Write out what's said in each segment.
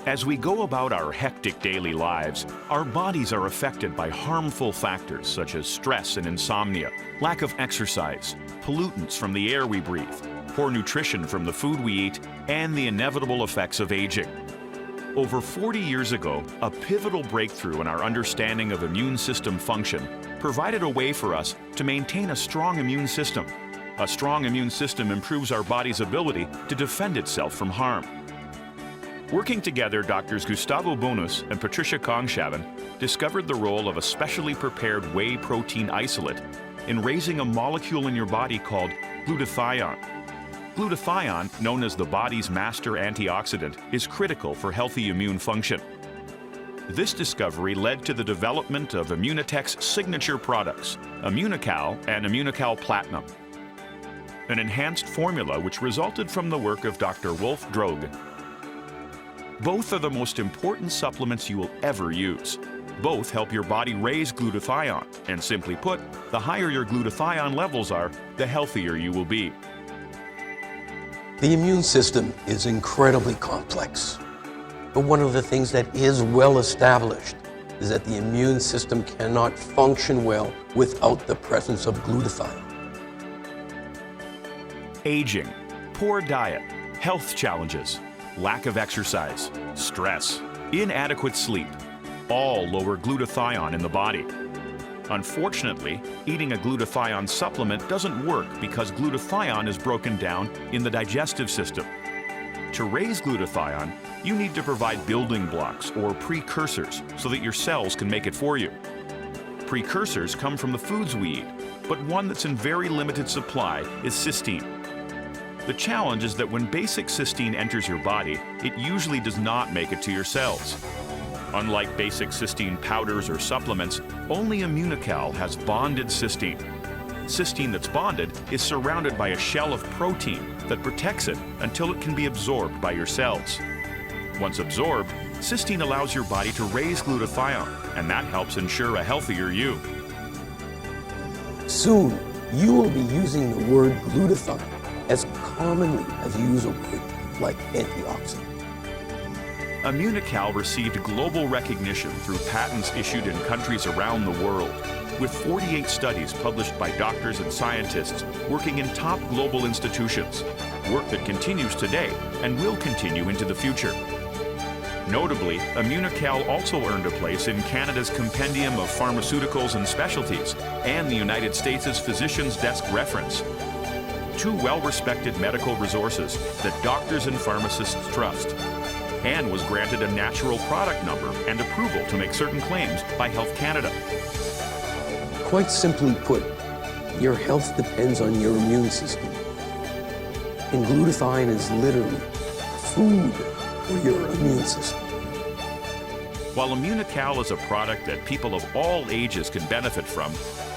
As we go about our hectic daily lives, our bodies are affected by harmful factors such as stress and insomnia, lack of exercise, pollutants from the air we breathe, poor nutrition from the food we eat, and the inevitable effects of aging. Over 40 years ago, a pivotal breakthrough in our understanding of immune system function provided a way for us to maintain a strong immune system. A strong immune system improves our body's ability to defend itself from harm. Working together, Drs. Gustavo Bonus and Patricia Kongshaven discovered the role of a specially prepared whey protein isolate in raising a molecule in your body called glutathione. Glutathione, known as the body's master antioxidant, is critical for healthy immune function. This discovery led to the development of Immunotec's signature products, Immunocal and Immunocal Platinum, an enhanced formula which resulted from the work of Dr. Wolf Droge. Both are the most important supplements you will ever use. Both help your body raise glutathione, and simply put, the higher your glutathione levels are, the healthier you will be. The immune system is incredibly complex, but one of the things that is well established is that the immune system cannot function well without the presence of glutathione. Aging, poor diet, health challenges, lack of exercise, stress, inadequate sleep, all lower glutathione in the body. Unfortunately, eating a glutathione supplement doesn't work because glutathione is broken down in the digestive system. To raise glutathione, you need to provide building blocks or precursors so that your cells can make it for you. Precursors come from the foods we eat, but one that's in very limited supply is cysteine. The challenge is that when basic cysteine enters your body, it usually does not make it to your cells. Unlike basic cysteine powders or supplements, only Immunocal has bonded cysteine. Cysteine that's bonded is surrounded by a shell of protein that protects it until it can be absorbed by your cells. Once absorbed, cysteine allows your body to raise glutathione, and that helps ensure a healthier you. Soon, you will be using the word glutathione as commonly as you use a word like antioxidant. Immunocal received global recognition through patents issued in countries around the world, with 48 studies published by doctors and scientists working in top global institutions, work that continues today and will continue into the future. Notably, Immunocal also earned a place in Canada's Compendium of Pharmaceuticals and Specialties and the United States' Physician's Desk Reference, two well-respected medical resources that doctors and pharmacists trust, and was granted a natural product number and approval to make certain claims by Health Canada. Quite simply put, your health depends on your immune system. And glutathione is literally food for your immune system. While Immunocal is a product that people of all ages can benefit from,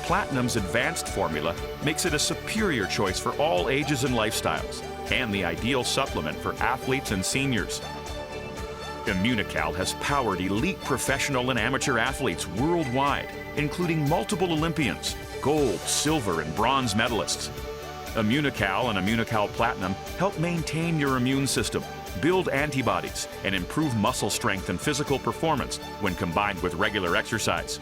Platinum's advanced formula makes it a superior choice for all ages and lifestyles, and the ideal supplement for athletes and seniors. Immunocal has powered elite professional and amateur athletes worldwide, including multiple Olympians, gold, silver, and bronze medalists. Immunocal and Immunocal Platinum help maintain your immune system, build antibodies, and improve muscle strength and physical performance when combined with regular exercise.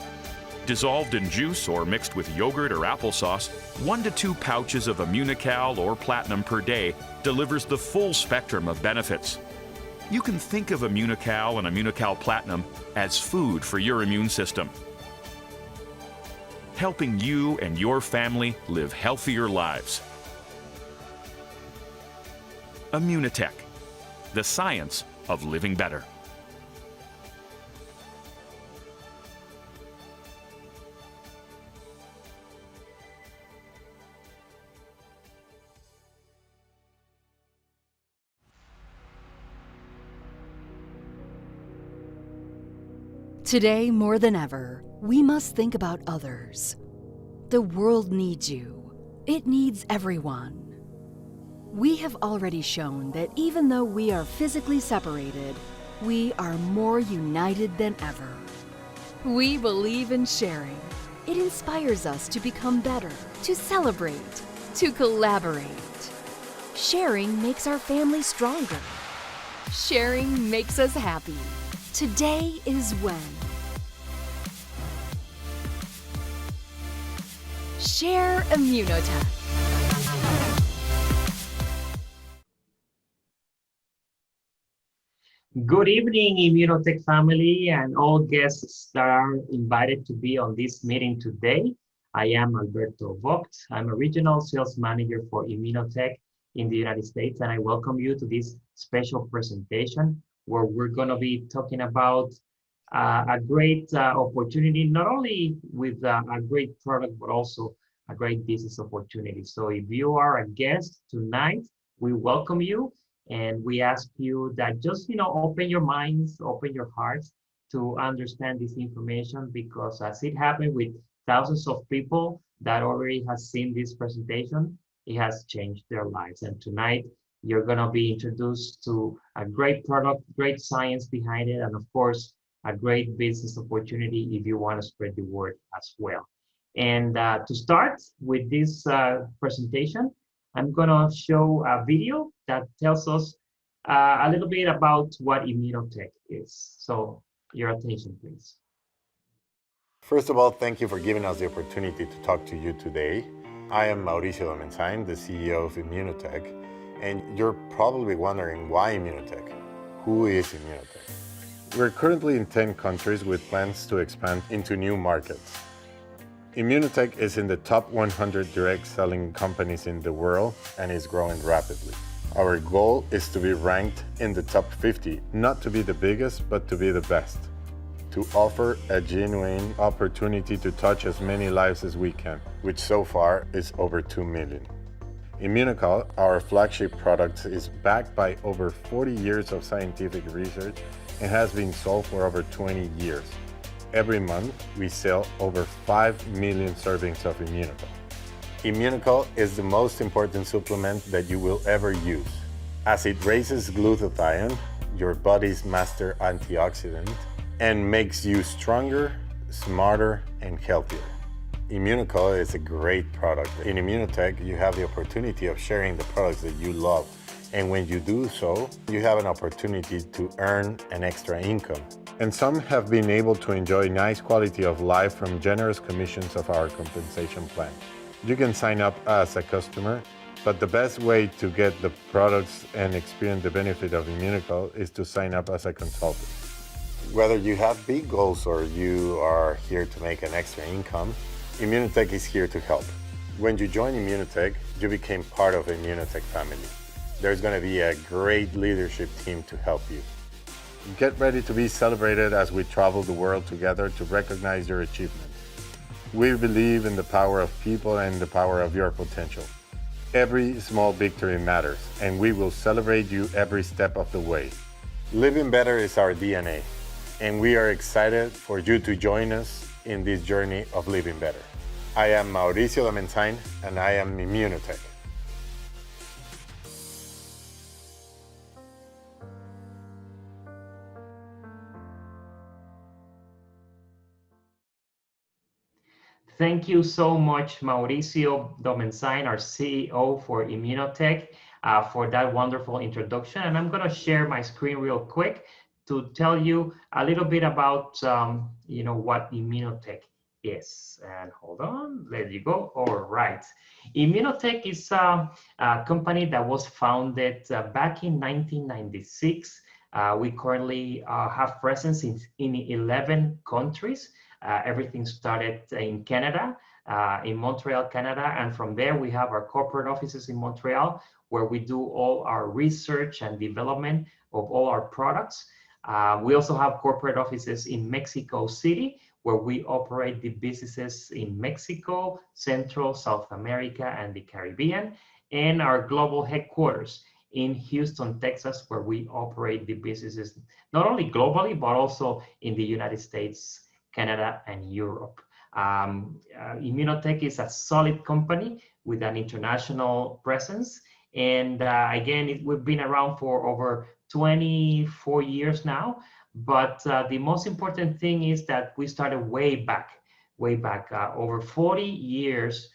Dissolved in juice or mixed with yogurt or applesauce, 1 to 2 pouches of Immunocal or Platinum per day delivers the full spectrum of benefits. You can think of Immunocal and Immunocal Platinum as food for your immune system, helping you and your family live healthier lives. Immunotec, the science of living better. Today, more than ever, we must think about others. The world needs you. It needs everyone. We have already shown that even though we are physically separated, we are more united than ever. We believe in sharing. It inspires us to become better, to celebrate, to collaborate. Sharing makes our family stronger. Sharing makes us happy. Today is when. Share Immunotec. Good evening, Immunotec family and all guests that are invited to be on this meeting today. I am Alberto Vogt. I'm a regional sales manager for Immunotec in the United States, and I welcome you to this special presentation where we're going to be talking about a great opportunity, not only with a great product, but also a great business opportunity. So if you are a guest tonight, we welcome you. And we ask you that just, open your minds, open your hearts to understand this information, because as it happened with thousands of people that already has seen this presentation, it has changed their lives. And tonight, you're going to be introduced to a great product, great science behind it, and of course, a great business opportunity if you want to spread the word as well. And to start with this presentation, I'm going to show a video that tells us a little bit about what Immunotec is. So your attention, please. First of all, thank you for giving us the opportunity to talk to you today. I am Mauricio Domenzain, the CEO of Immunotec, and you're probably wondering why Immunotec? Who is Immunotec? We're currently in 10 countries with plans to expand into new markets. Immunotec is in the top 100 direct selling companies in the world and is growing rapidly. Our goal is to be ranked in the top 50, not to be the biggest, but to be the best. To offer a genuine opportunity to touch as many lives as we can, which so far is over 2 million. Immunocal, our flagship product, is backed by over 40 years of scientific research and has been sold for over 20 years. Every month, we sell over 5 million servings of Immunocal. Immunocal is the most important supplement that you will ever use, as it raises glutathione, your body's master antioxidant, and makes you stronger, smarter, and healthier. Immunocal is a great product. In Immunotec, you have the opportunity of sharing the products that you love, and when you do so, you have an opportunity to earn an extra income. And some have been able to enjoy nice quality of life from generous commissions of our compensation plan. You can sign up as a customer, but the best way to get the products and experience the benefit of Immunocal is to sign up as a consultant. Whether you have big goals or you are here to make an extra income, Immunotec is here to help. When you join Immunotec, you became part of the Immunotec family. There's going to be a great leadership team to help you. Get ready to be celebrated as we travel the world together to recognize your achievements. We believe in the power of people and the power of your potential. Every small victory matters, and we will celebrate you every step of the way. Living better is our DNA, and we are excited for you to join us in this journey of living better. I am Mauricio Domenzain, and I am Immunotec. Thank you so much, Mauricio Domenzain, our CEO for Immunotec, for that wonderful introduction. And I'm going to share my screen real quick to tell you a little bit about, what Immunotec is. And hold on, there you go. All right. Immunotec is a company that was founded back in 1996. We currently have presence in 11 countries. Everything started in Canada, in Montreal, Canada, and from there we have our corporate offices in Montreal, where we do all our research and development of all our products. We also have corporate offices in Mexico City, where we operate the businesses in Mexico, Central, South America, and the Caribbean, and our global headquarters in Houston, Texas, where we operate the businesses not only globally, but also in the United States, Canada, and Europe. Immunotec is a solid company with an international presence. And again, we've been around for over 24 years now. But the most important thing is that we started way back, over 40 years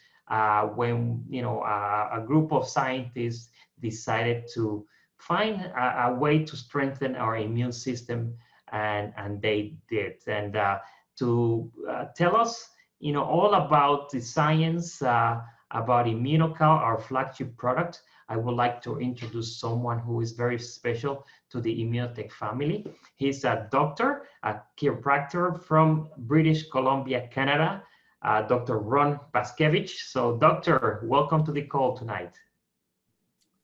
when a group of scientists decided to find a way to strengthen our immune system, and they did. And to tell us, all about the science about Immunocal, our flagship product, I would like to introduce someone who is very special to the Immunotec family. He's a doctor, a chiropractor from British Columbia, Canada, Dr. Ron Paskewych. So, doctor, welcome to the call tonight.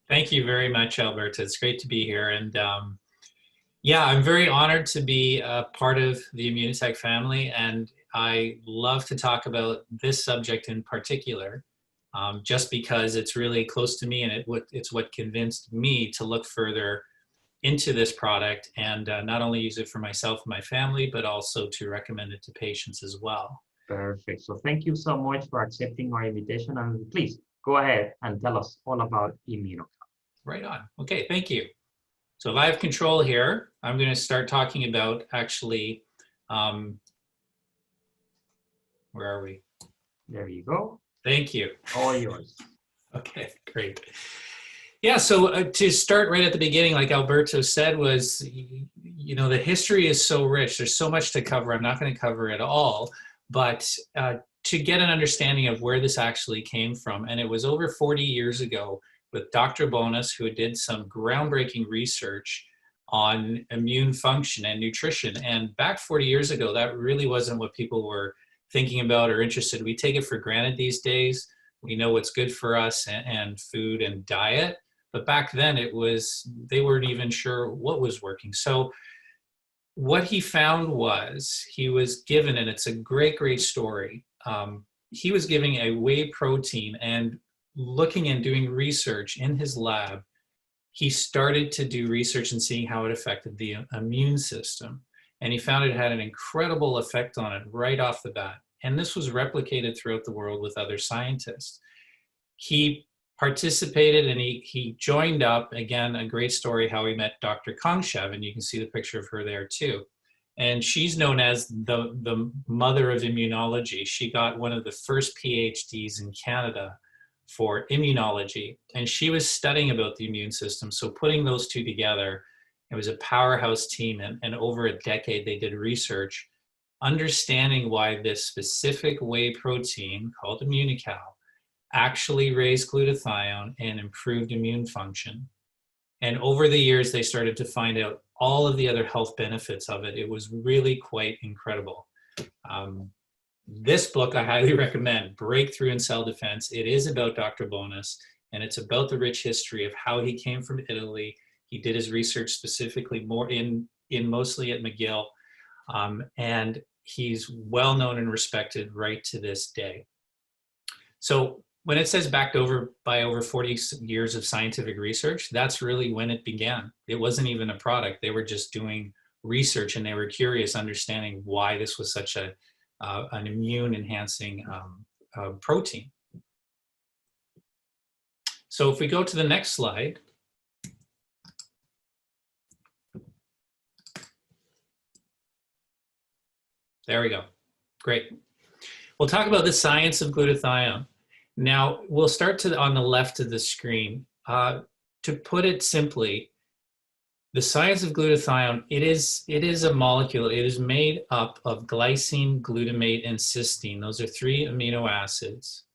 Thank you very much, Alberto. It's great to be here. And yeah, I'm very honored to be a part of the Immunotec family. And I love to talk about this subject in particular, just because it's really close to me, and it's what convinced me to look further into this product and not only use it for myself and my family, but also to recommend it to patients as well. Perfect. So thank you so much for accepting our invitation. And please go ahead and tell us all about Immunocal. Right on. Okay, thank you. So if I have control here, I'm going to start talking about actually, where are we? There you go. Thank you. All yours. Okay, great. Yeah, so to start right at the beginning, like Alberto said, was, the history is so rich. There's so much to cover. I'm not going to cover it all, but to get an understanding of where this actually came from. And it was over 40 years ago with Dr. Bonas, who did some groundbreaking research on immune function and nutrition. And back 40 years ago, that really wasn't what people were thinking about or interested. We take it for granted these days. We know what's good for us and food and diet. But back then they weren't even sure what was working. So what he found was he was given, and it's a great, great story. He was giving a whey protein, and looking and doing research in his lab, he started to do research and seeing how it affected the immune system. And he found it had an incredible effect on it right off the bat. And this was replicated throughout the world with other scientists. He participated and he joined up, again, a great story how he met Dr. Kongshev, and you can see the picture of her there too. And she's known as the mother of immunology. She got one of the first PhDs in Canada for immunology, and she was studying about the immune system. So putting those two together, it was a powerhouse team, and over a decade they did research understanding why this specific whey protein called Immunocal actually raised glutathione and improved immune function. And over the years, they started to find out all of the other health benefits of it. It was really quite incredible. This book I highly recommend, Breakthrough in Cell Defense. It is about Dr. Bonas, and it's about the rich history of how he came from Italy. He did his research specifically more in mostly at McGill, and he's well known and respected right to this day. So when it says backed over by over 40 years of scientific research, that's really when it began. It wasn't even a product. They were just doing research, and they were curious, understanding why this was such an immune enhancing protein. So if we go to the next slide. There we go. Great. We'll talk about the science of glutathione. Now, we'll start on the left of the screen. To put it simply, the science of glutathione, it is a molecule. It is made up of glycine, glutamate, and cysteine. Those are 3 amino acids,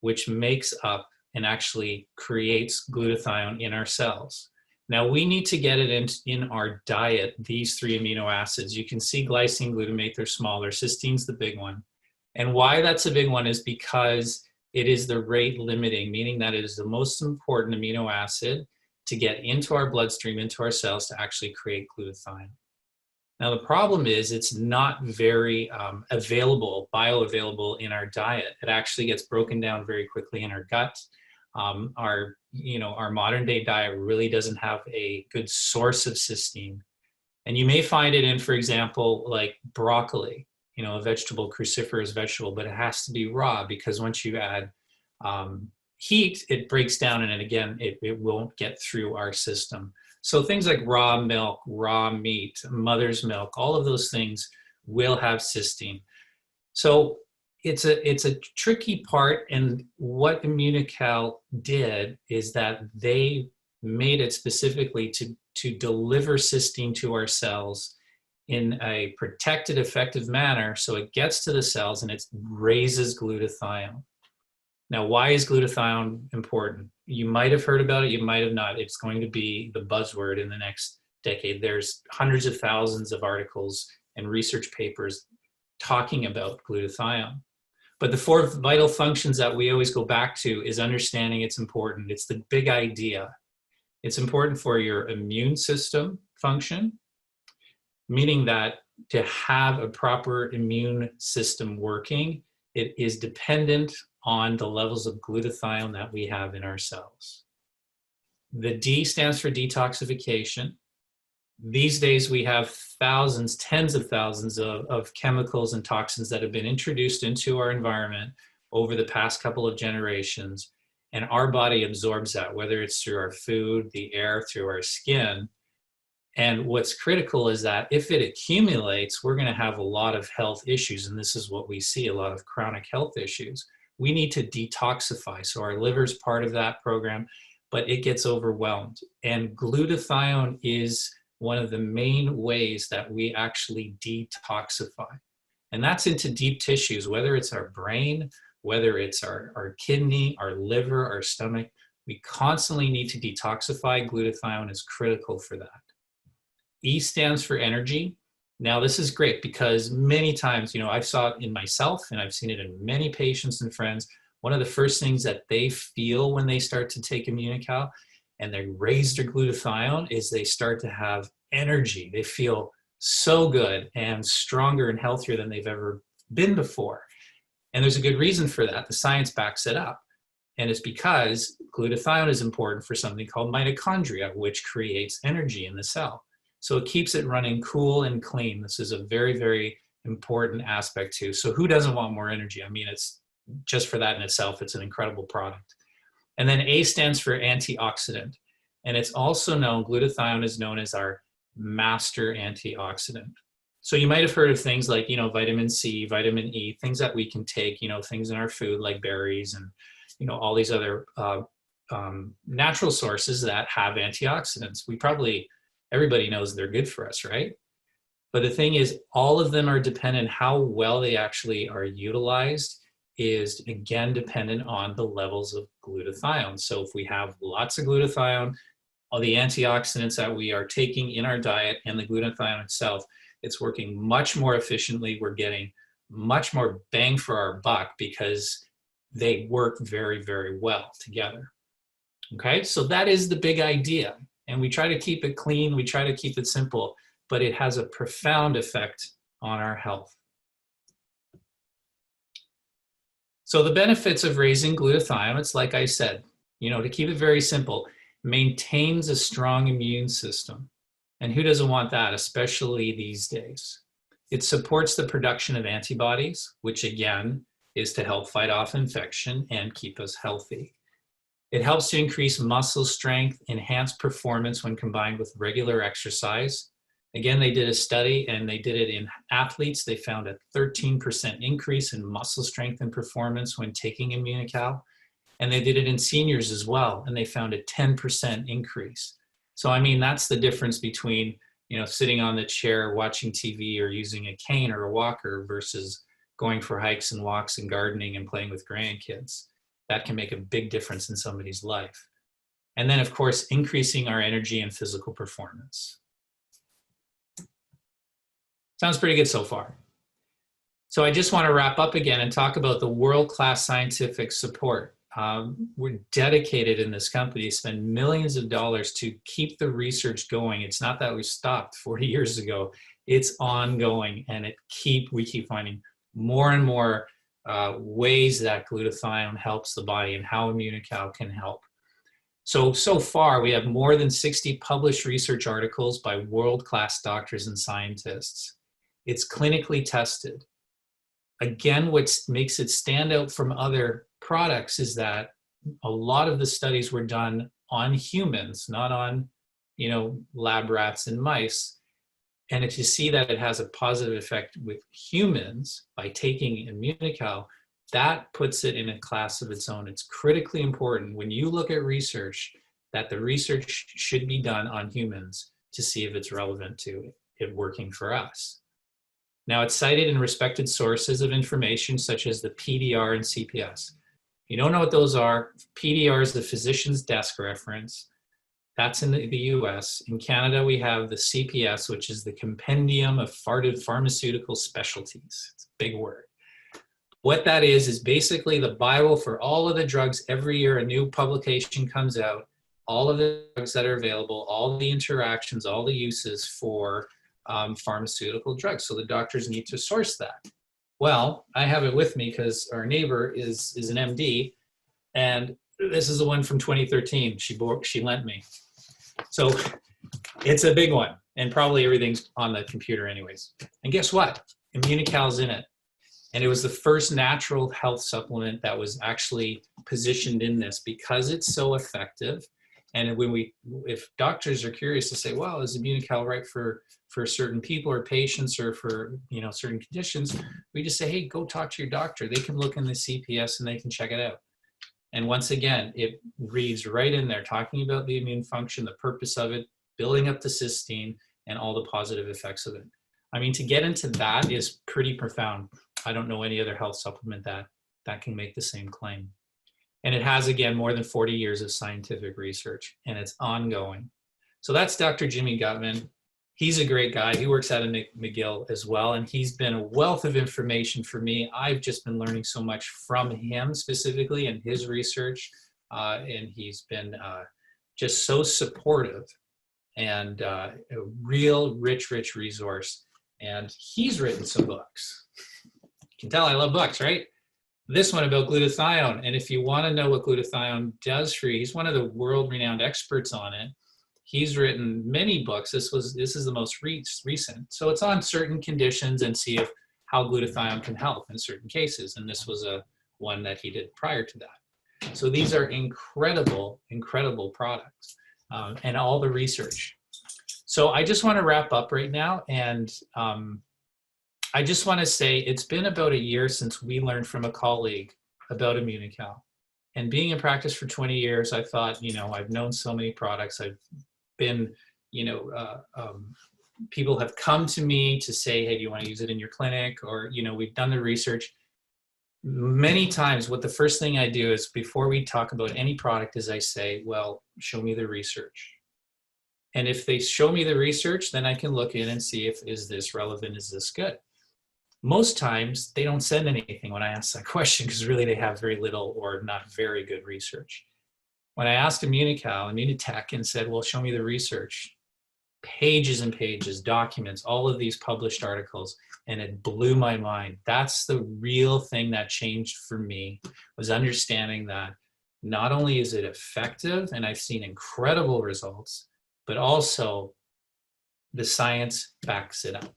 which makes up and actually creates glutathione in our cells. Now, we need to get it in our diet, these 3 amino acids. You can see glycine, glutamate, they're smaller. Cysteine's the big one. And why that's a big one is because it is the rate limiting, meaning that it is the most important amino acid to get into our bloodstream, into our cells to actually create glutathione. Now, the problem is it's not very bioavailable in our diet. It actually gets broken down very quickly in our gut. Our modern day diet really doesn't have a good source of cysteine. And you may find it in, for example, like broccoli, a vegetable, cruciferous vegetable, but it has to be raw, because once you add heat, it breaks down, and again, it won't get through our system. So things like raw milk, raw meat, mother's milk, all of those things will have cysteine. So it's a tricky part, and what Immunocal did is that they made it specifically to deliver cysteine to our cells in a protected, effective manner, so it gets to the cells and it raises glutathione. Now, why is glutathione important? You might have heard about it, you might have not. It's going to be the buzzword in the next decade. There's hundreds of thousands of articles and research papers talking about glutathione. But the four vital functions that we always go back to is understanding it's important. It's the big idea. It's important for your immune system function, meaning that to have a proper immune system working, it is dependent on the levels of glutathione that we have in our cells. The D stands for detoxification. These days we have thousands, tens of thousands of chemicals and toxins that have been introduced into our environment over the past couple of generations, and our body absorbs that, whether it's through our food, the air, through our skin. And what's critical is that if it accumulates, we're going to have a lot of health issues, and this is what we see, a lot of chronic health issues. We need to detoxify, so our liver is part of that program, but it gets overwhelmed. And glutathione is one of the main ways that we actually detoxify. And that's into deep tissues, whether it's our brain, whether it's our kidney, our liver, our stomach. We constantly need to detoxify. Glutathione is critical for that. E stands for energy. Now, this is great because many times, I've saw it in myself and I've seen it in many patients and friends. One of the first things that they feel when they start to take Immunocal and they raise their glutathione is they start to have energy. They feel so good and stronger and healthier than they've ever been before. And there's a good reason for that. The science backs it up. And it's because glutathione is important for something called mitochondria, which creates energy in the cell. So it keeps it running cool and clean. This is a very, very important aspect too. So who doesn't want more energy? I mean, it's just for that in itself, it's an incredible product. And then A stands for antioxidant. And it's also known, glutathione is known as our master antioxidant. So you might have heard of things like, vitamin C, vitamin E, things that we can take, things in our food like berries and, all these other natural sources that have antioxidants. Everybody knows they're good for us, right? But the thing is, all of them are dependent, how well they actually are utilized is again dependent on the levels of glutathione. So if we have lots of glutathione, all the antioxidants that we are taking in our diet and the glutathione itself, it's working much more efficiently. We're getting much more bang for our buck because they work very, very well together. Okay, so that is the big idea. And we try to keep it clean, we try to keep it simple, but it has a profound effect on our health. So the benefits of raising glutathione, it's like I said, to keep it very simple, maintains a strong immune system. And who doesn't want that, especially these days? It supports the production of antibodies, which again is to help fight off infection and keep us healthy. It helps to increase muscle strength, enhance performance when combined with regular exercise. Again, they did a study and they did it in athletes. They found a 13% increase in muscle strength and performance when taking Immunocal. And they did it in seniors as well, and they found a 10% increase. So, I mean, that's the difference between, sitting on the chair, watching TV or using a cane or a walker versus going for hikes and walks and gardening and playing with grandkids. That can make a big difference in somebody's life. And then, of course, increasing our energy and physical performance. Sounds pretty good so far. So I just want to wrap up again and talk about the world-class scientific support. We're dedicated in this company to spend millions of dollars to keep the research going. It's not that we stopped 40 years ago. It's ongoing, and we keep finding more and more ways that glutathione helps the body and how Immunocal can help. So far, we have more than 60 published research articles by world-class doctors and scientists. It's clinically tested. Again, what makes it stand out from other products is that a lot of the studies were done on humans, not on, lab rats and mice. And if you see that it has a positive effect with humans by taking Immunocal, that puts it in a class of its own. It's critically important when you look at research that the research should be done on humans to see if it's relevant to it working for us. Now, it's cited in respected sources of information such as the PDR and CPS. You don't know what those are. PDR is the physician's desk reference. That's in the US. In Canada, we have the CPS, which is the Compendium of Pharmaceutical Specialties. It's a big word. What that is basically the Bible for all of the drugs. Every year, a new publication comes out, all of the drugs that are available, all the interactions, all the uses for pharmaceutical drugs. So the doctors need to source that. Well, I have it with me because our neighbor is an MD, and this is the one from 2013 she lent me. So it's a big one, and probably everything's on the computer anyways. And guess what? Immunocal's in it. And it was the first natural health supplement that was actually positioned in this because it's so effective. And if doctors are curious to say, well, is Immunocal right for certain people or patients or for certain conditions, we just say, hey, go talk to your doctor. They can look in the CPS and they can check it out. And once again, it reads right in there, talking about the immune function, the purpose of it, building up the cysteine, and all the positive effects of it. I mean, to get into that is pretty profound. I don't know any other health supplement that can make the same claim. And it has, again, more than 40 years of scientific research, and it's ongoing. So that's Dr. Jimmy Gutman. He's a great guy. He works out of McGill as well, and he's been a wealth of information for me. I've just been learning so much from him specifically and his research, and he's been just so supportive and a real rich resource. And he's written some books. You can tell I love books, right? This one about glutathione. And if you want to know what glutathione does for you, he's one of the world-renowned experts on it. He's written many books. This is the most recent. So it's on certain conditions and see how glutathione can help in certain cases. And this was one that he did prior to that. So these are incredible products and all the research. So I just want to wrap up right now. And I just want to say it's been about a year since we learned from a colleague about Immunocal. And being in practice for 20 years, I thought, I've known so many products. I've been, people have come to me to say, hey, do you want to use it in your clinic? Or, we've done the research. Many times, what the first thing I do is before we talk about any product is I say, well, show me the research. And if they show me the research, then I can look in and see is this relevant? Is this good? Most times they don't send anything when I ask that question because really they have very little or not very good research. When I asked Immunotec and said, well, show me the research, pages and pages, documents, all of these published articles, and it blew my mind. That's the real thing that changed for me, was understanding that not only is it effective, and I've seen incredible results, but also the science backs it up.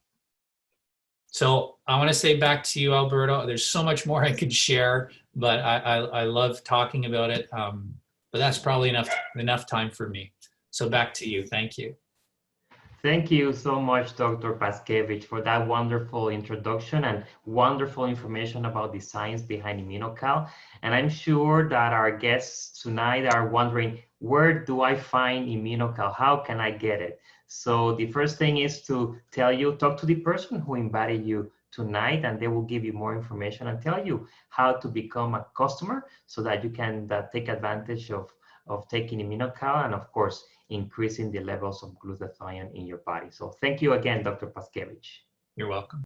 So I want to say back to you, Alberto. There's so much more I could share, but I love talking about it. But that's probably enough time for me. So back to you. Thank you. Thank you so much, Dr. Paskewych, for that wonderful introduction and wonderful information about the science behind Immunocal. And I'm sure that our guests tonight are wondering, where do I find Immunocal? How can I get it? So the first thing is to talk to the person who invited you tonight, and they will give you more information and tell you how to become a customer so that you can take advantage of taking Immunocal and, of course, increasing the levels of glutathione in your body. So thank you again, Dr. Paskewych. You're welcome.